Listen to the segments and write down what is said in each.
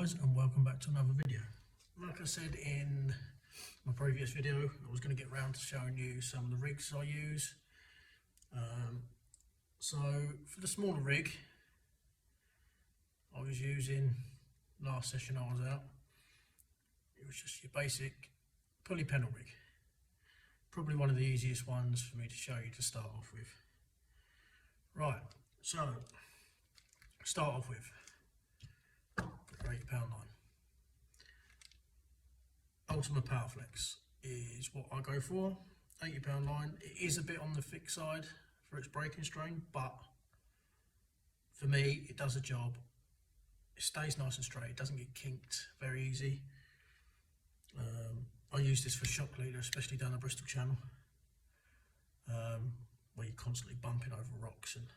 guys, and welcome back to another video. Like I said in my previous video, I was going to get round to showing you some of the rigs I use. So for the smaller rig, I was using, last session I was out, it was just your basic pulley pennel rig. Probably one of the easiest ones for me to show you to start off with. Right, so start off with £80 line. Ultimate Power Flex is what I go for. £80 line. It is a bit on the thick side for its breaking strain, but for me it does a job. It stays nice and straight. It doesn't get kinked very easy. I use this for shock leader, especially down the Bristol Channel, where you're constantly bumping over rocks and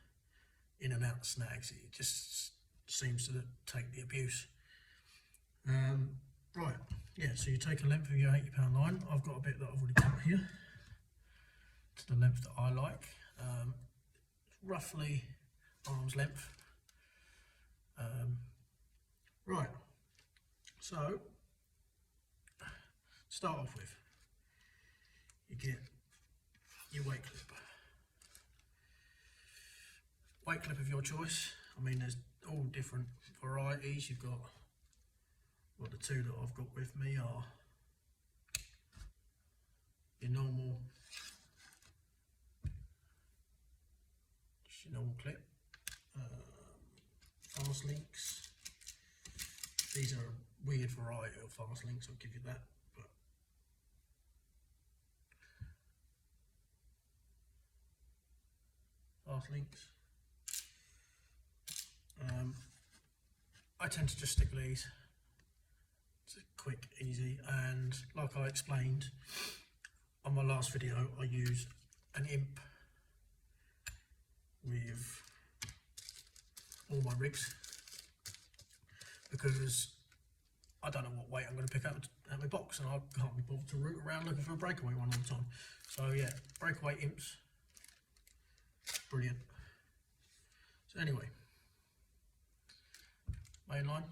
in and out of snags. It just seems to take the abuse. Right, yeah, so you take a length of your £80 line. I've got a bit that I've already cut here to the length that I like. Roughly arm's length. Right, so start off with, you get your weight clip of your choice. I mean, there's all different varieties. You've got, well, the two that I've got with me are your normal, just your normal clip, fast links. These are a weird variety of fast links, I'll give you that. But fast links. I tend to just stick with these. It's quick, easy, and like I explained on my last video, I use an imp with all my rigs because I don't know what weight I'm going to pick up out of my box, and I can't be bothered to root around looking for a breakaway one all the time. So yeah, breakaway imps, brilliant. So anyway, main line.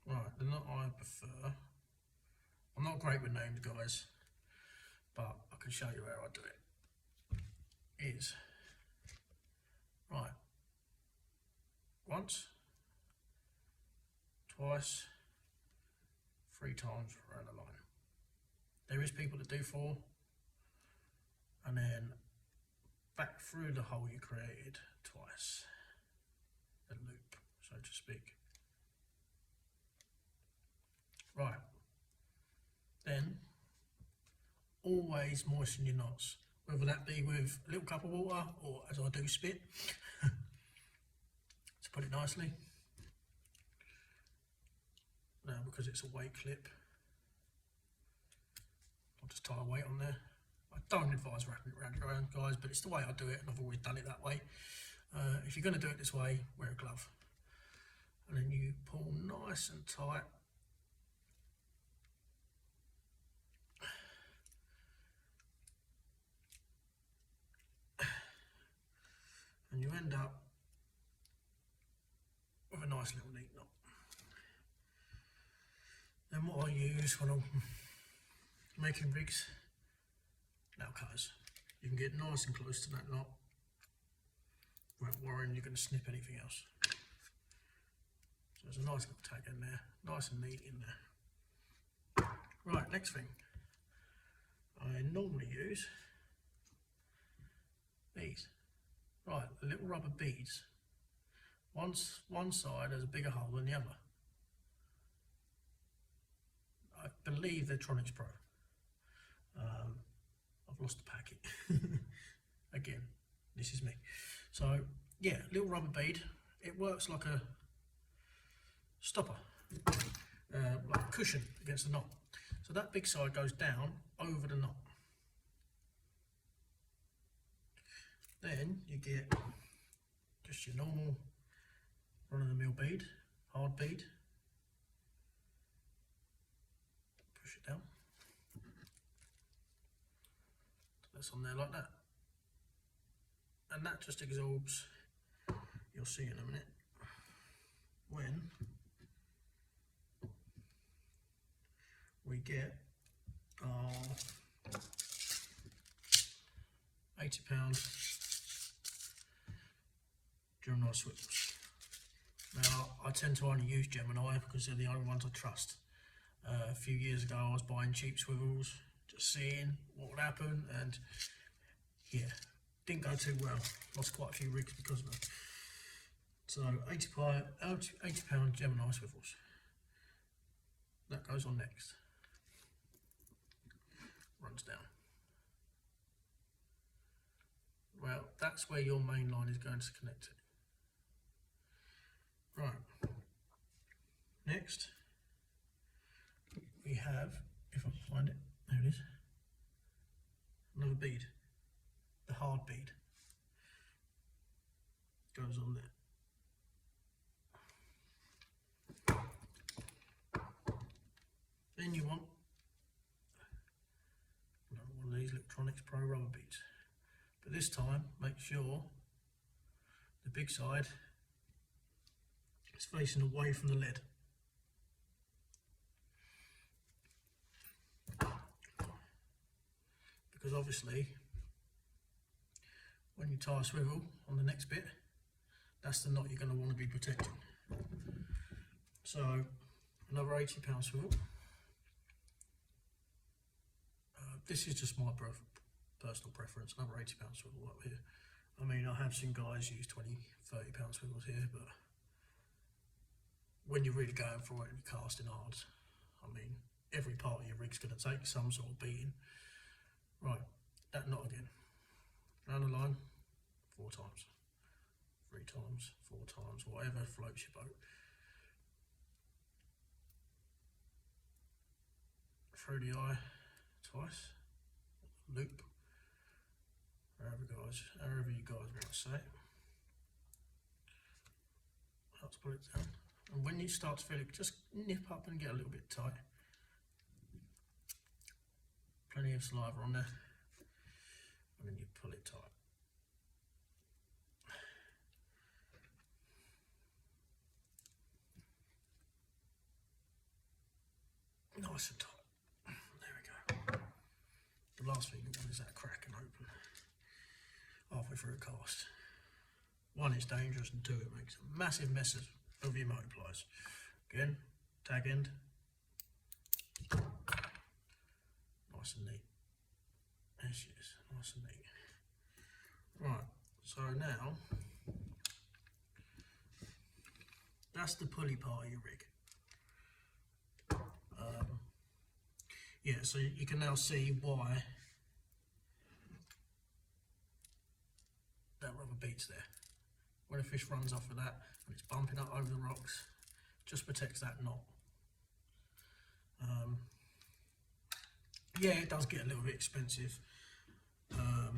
Right, the knot I prefer, I'm not great with names, guys, but I can show you how I do it. Is, right, once, twice, 3 times around the line. There is people that do 4, and then back through the hole you created twice, a loop, so to speak. Right, then always moisten your knots, whether that be with a little cup of water or, as I do, spit to put it nicely. Now, because it's a weight clip, I'll just tie a weight on there. I don't advise wrapping it around, guys, but it's the way I do it, and I've always done it that way. If you're going to do it this way, wear a glove, and then you pull nice and tight. And you end up with a nice little neat knot. Then what I use when I'm making rigs, nail cutters. You can get nice and close to that knot without worrying you're going to snip anything else. So there's a nice little tag in there, nice and neat in there. Right, next thing, I normally use these. Right, the little rubber beads. One side has a bigger hole than the other. I believe they're Tronics Pro. I've lost the packet. Again, this is me. So yeah, little rubber bead. It works like a stopper, like a cushion against the knot. So that big side goes down over the knot. Then you get just your normal run-of-the-mill bead, hard bead. Push it down. So that's on there like that. And that just absorbs, you'll see in a minute, when we get our 80-pound Gemini swivels. Now, I tend to only use Gemini because they're the only ones I trust. A few years ago I was buying cheap swivels, just seeing what would happen, and yeah, didn't go too well. Lost quite a few rigs because of it. So 80-pound Gemini swivels. That goes on next. Runs down. Well, that's where your main line is going to connect to. Right. Next, we have, if I can find it, there it is, another bead, the hard bead, goes on there. Then you want another one of these Electronics Pro rubber beads, but this time make sure the big side is facing away from the lead. Because obviously when you tie a swivel on the next bit, that's the knot you're going to want to be protecting. So another 80-pound swivel. This is just my personal preference, another 80-pound swivel up here. I mean, I have seen guys use 20-30-pound swivels here, but when you're really going for it and you're casting hard, I mean, every part of your rig's going to take some sort of beating. Right, that knot again. Round the line, 4 times, 3 times, 4 times, whatever floats your boat. Through the eye twice, loop, however you guys want to say it. Helps pull it down. And when you start to feel it, just nip up and get a little bit tight. Plenty of saliva on there, and then you pull it tight. Nice and tight. There we go. The last thing you want is that crack and open halfway through a cast. 1, it's dangerous, and 2, it makes a massive mess of your motor pliers. Again, tag end. Nice and neat. There she is, nice and neat. Right, so now, that's the pulley part of your rig. Yeah, so you can now see why that rubber bead's there. When a fish runs off of that and it's bumping up over the rocks, just protects that knot. Yeah, it does get a little bit expensive. I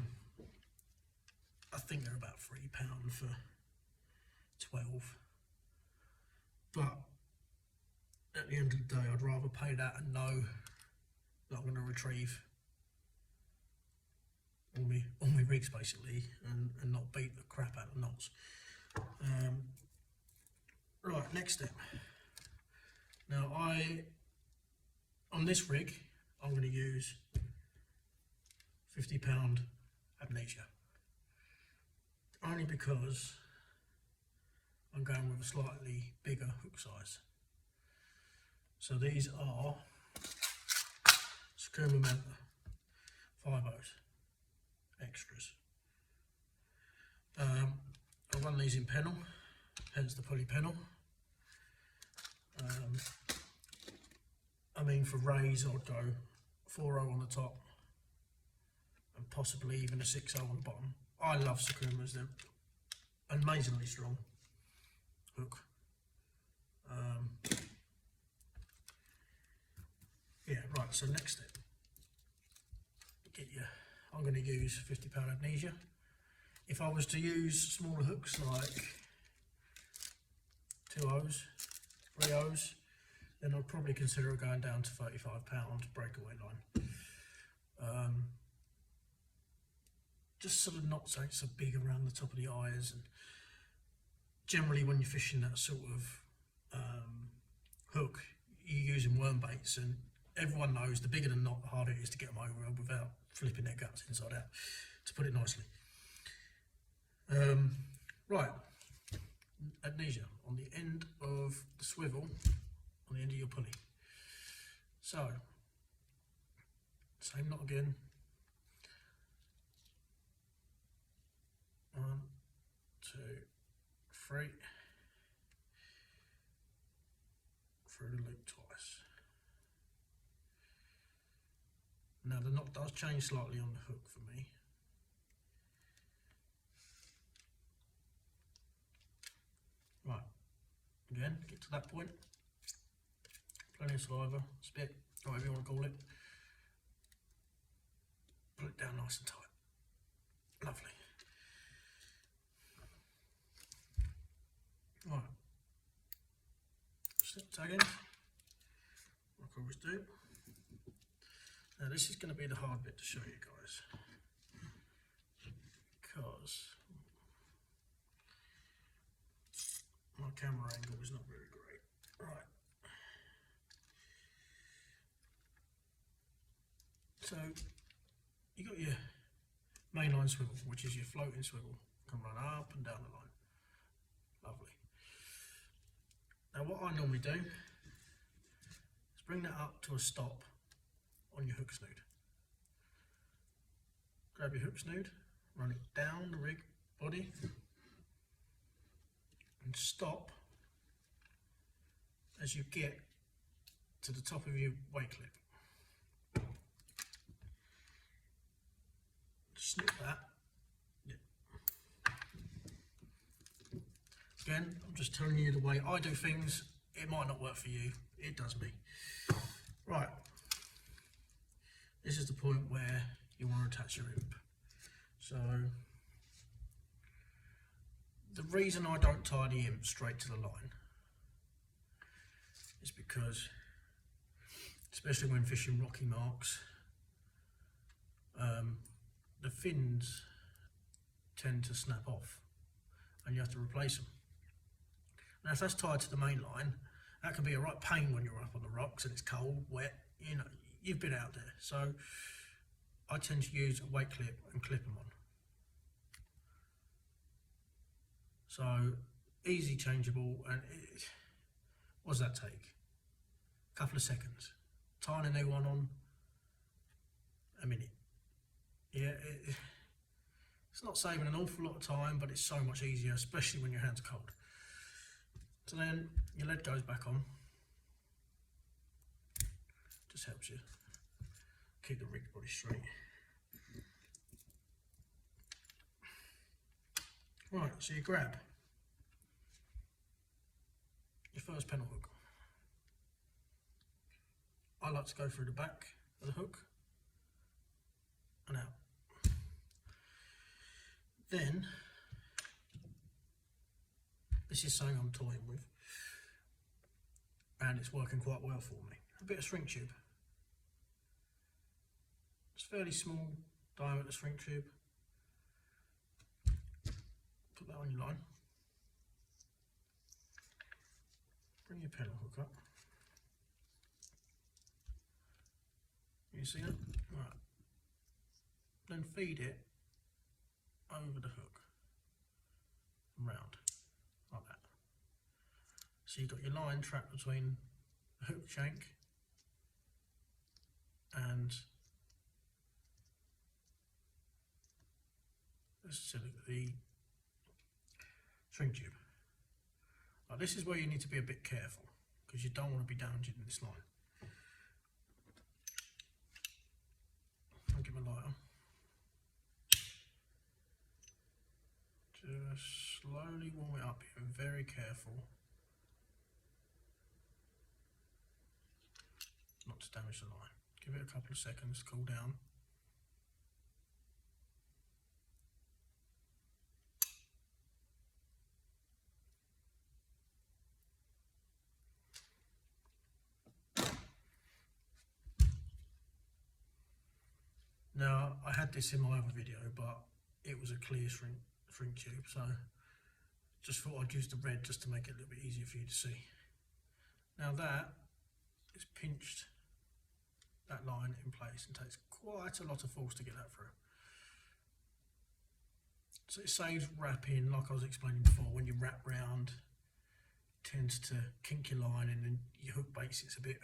think they're about £3 for 12. But at the end of the day, I'd rather pay that and know that I'm going to retrieve all my rigs basically, and not beat the crap out of knots. Right, next step. Now on this rig, I'm going to use 50-pound Amnesia, only because I'm going with a slightly bigger hook size. So these are Sakuma Manta 5/0 extras. I run these in pennel, hence the pulley pennel. I mean, for rays I'd go 4/0 on the top and possibly even a 6/0 on the bottom. I love Sakumas, they're amazingly strong hook. Yeah, right, so next step, I'm going to use 50-pound Amnesia. If I was to use smaller hooks like 2/0s, 3/0s, then I'd probably consider going down to 35-pound breakaway line. Just sort of not so it's so big around the top of the eyes, and generally when you're fishing that sort of hook, you're using worm baits, and everyone knows the bigger the knot, the harder it is to get them over without flipping their guts inside out, to put it nicely. Right, amnesia on the end of the swivel, on the end of your pulley. So, same knot again. 1, 2, 3. Through the loop twice. Now the knot does change slightly on the hook for me. Right, again, get to that point. Plenty of saliva, spit, whatever you want to call it. Pull it down nice and tight. Lovely. Right. Slip tag in, like I always do. Now this is going to be the hard bit to show you guys, because my camera angle is not very great. Right. So you got your mainline swivel, which is your floating swivel, can run up and down the line. Lovely. Now what I normally do is bring that up to a stop on your hook snood. Grab your hook snood, run it down the rig body and stop as you get to the top of your weight clip. Snip that. Again, I'm just telling you the way I do things. It might not work for you, it does me. Right, this is the point where you want to attach your imp. So, the reason I don't tie the imp straight to the line is because, especially when fishing rocky marks, the fins tend to snap off and you have to replace them. Now if that's tied to the main line, that can be a right pain when you're up on the rocks and it's cold, wet, you know, you've been out there. So I tend to use a weight clip and clip them on. So easy changeable, and what does that take? A couple of seconds. Tying a new one on, a minute. Yeah, it's not saving an awful lot of time, but it's so much easier, especially when your hands are cold. So then your lead goes back on. Just helps you keep the rig body straight. Right, so you grab your first pennel hook. I like to go through the back of the hook and out. Then, this is something I'm toying with, and it's working quite well for me. A bit of shrink tube. It's fairly small diameter shrink tube. Put that on your line. Bring your pennel hook up. You see that? Right. Then feed it over the hook and round, like that. So you've got your line trapped between the hook shank and the string tube. Now this is where you need to be a bit careful, because you don't want to be damaging this line. I'll give my light on. Just slowly warm it up here, very careful not to damage the line. Give it a couple of seconds to cool down. Now, I had this in my other video, but it was a clear shrink tube, so just thought I'd use the red just to make it a little bit easier for you to see. Now that is pinched that line in place and takes quite a lot of force to get that through. So it saves wrapping, like I was explaining before. When you wrap round, it tends to kink your line, and then your hook base, it's a bit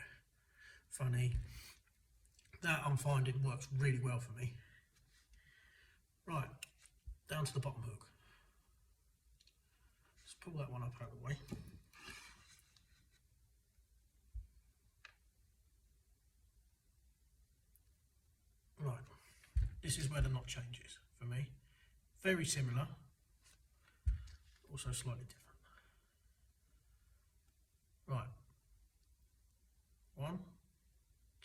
funny. That I'm finding works really well for me. Right, down to the bottom hook. Let's pull that one up out of the way. Right, this is where the knot changes for me. Very similar, also slightly different. Right, 1,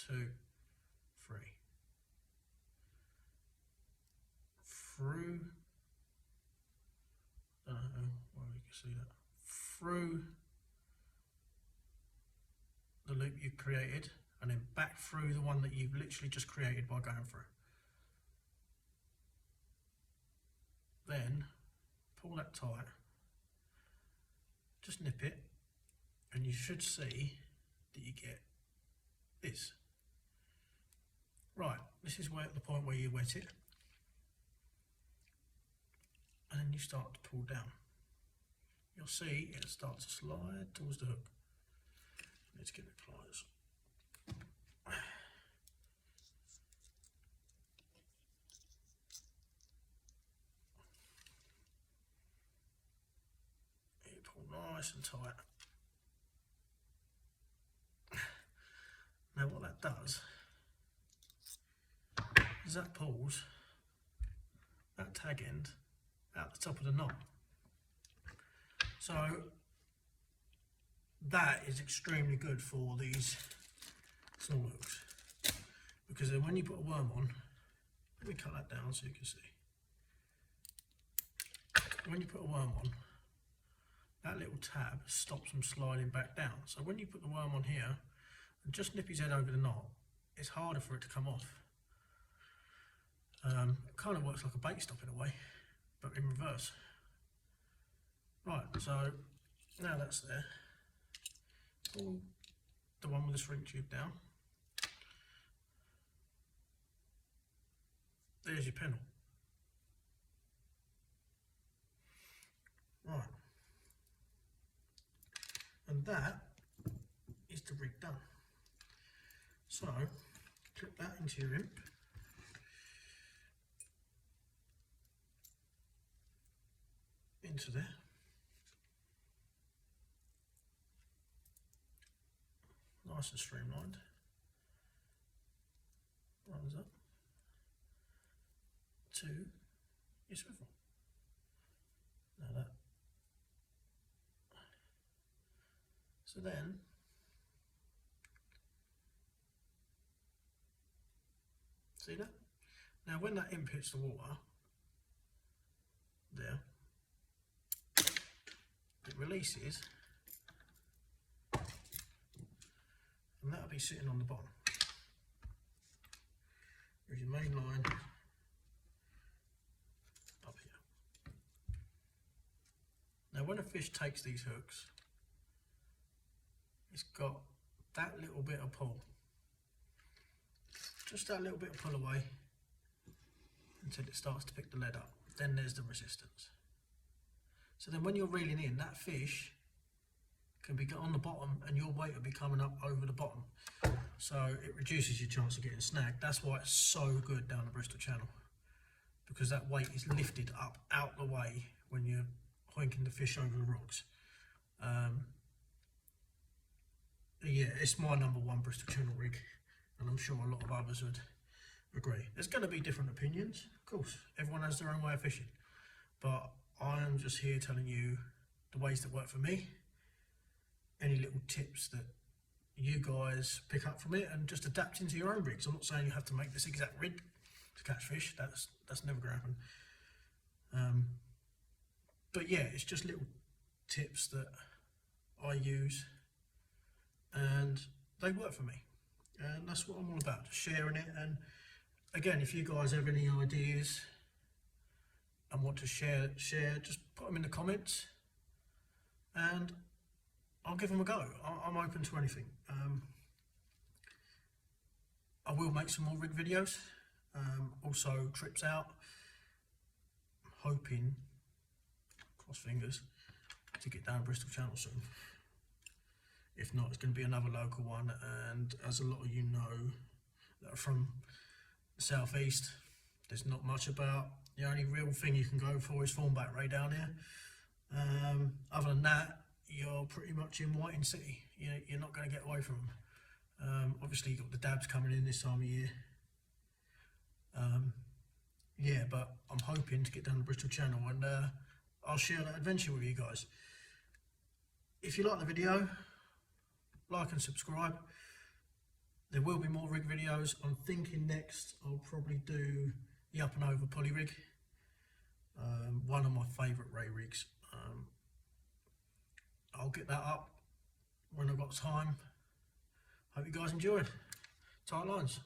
2, 3. Through, I don't know where you can see that, through the loop you've created, and then back through the one that you've literally just created by going through. Then pull that tight, just nip it, and you should see that you get this. Right, this is where at the point where you wet it, and then you start to pull down. You'll see it starts to slide towards the hook. Let's get the pliers. You pull nice and tight. Now what that does is that pulls that tag end out the top of the knot. So that is extremely good for these small hooks, because then when you put a worm on, let me cut that down so you can see. When you put a worm on, that little tab stops them sliding back down. So when you put the worm on here and just nip his head over the knot, it's harder for it to come off. It kind of works like a bait stop in a way, but in reverse. Right, so now that's there, pull the one with the shrink tube down. There's your pennel. Right, and that is the rig done. So clip that into your imp. Into there. Nice and streamlined. Runs up to your swivel. Now that. So then see that? Now when that imp hits the water, there, it releases, and that'll be sitting on the bottom. There's your main line up here. Now when a fish takes these hooks, it's got that little bit of pull, just that little bit of pull away until it starts to pick the lead up. Then there's the resistance. So then when you're reeling in, that fish can be on the bottom and your weight will be coming up over the bottom. So it reduces your chance of getting snagged. That's why it's so good down the Bristol Channel, because that weight is lifted up out the way when you're hoinking the fish over the rocks. Yeah, it's my #1 Bristol Channel rig, and I'm sure a lot of others would agree. There's going to be different opinions, of course. Everyone has their own way of fishing, but I am just here telling you the ways that work for me, any little tips that you guys pick up from it, and just adapt into your own rigs. I'm not saying you have to make this exact rig to catch fish. That's never going to happen. But yeah, it's just little tips that I use, and they work for me, and that's what I'm all about, just sharing it. And again, if you guys have any ideas and want to share, just put them in the comments, and I'll give them a go. I'm open to anything. I will make some more rig videos, also trips out. I'm hoping, cross fingers, to get down Bristol Channel soon. If not, it's going to be another local one, and as a lot of you know that are from the southeast, there's not much about. The only real thing you can go for is Thornback Ray down here. Other than that, you're pretty much in Whiting City. You're not going to get away from them. Obviously, you've got the dabs coming in this time of year. Yeah, but I'm hoping to get down the Bristol Channel, and I'll share that adventure with you guys. If you like the video, like and subscribe. There will be more rig videos. I'm thinking next I'll probably do the up and over pulley rig. One of my favourite Ray rigs. I'll get that up when I've got time. Hope you guys enjoyed. Tight lines.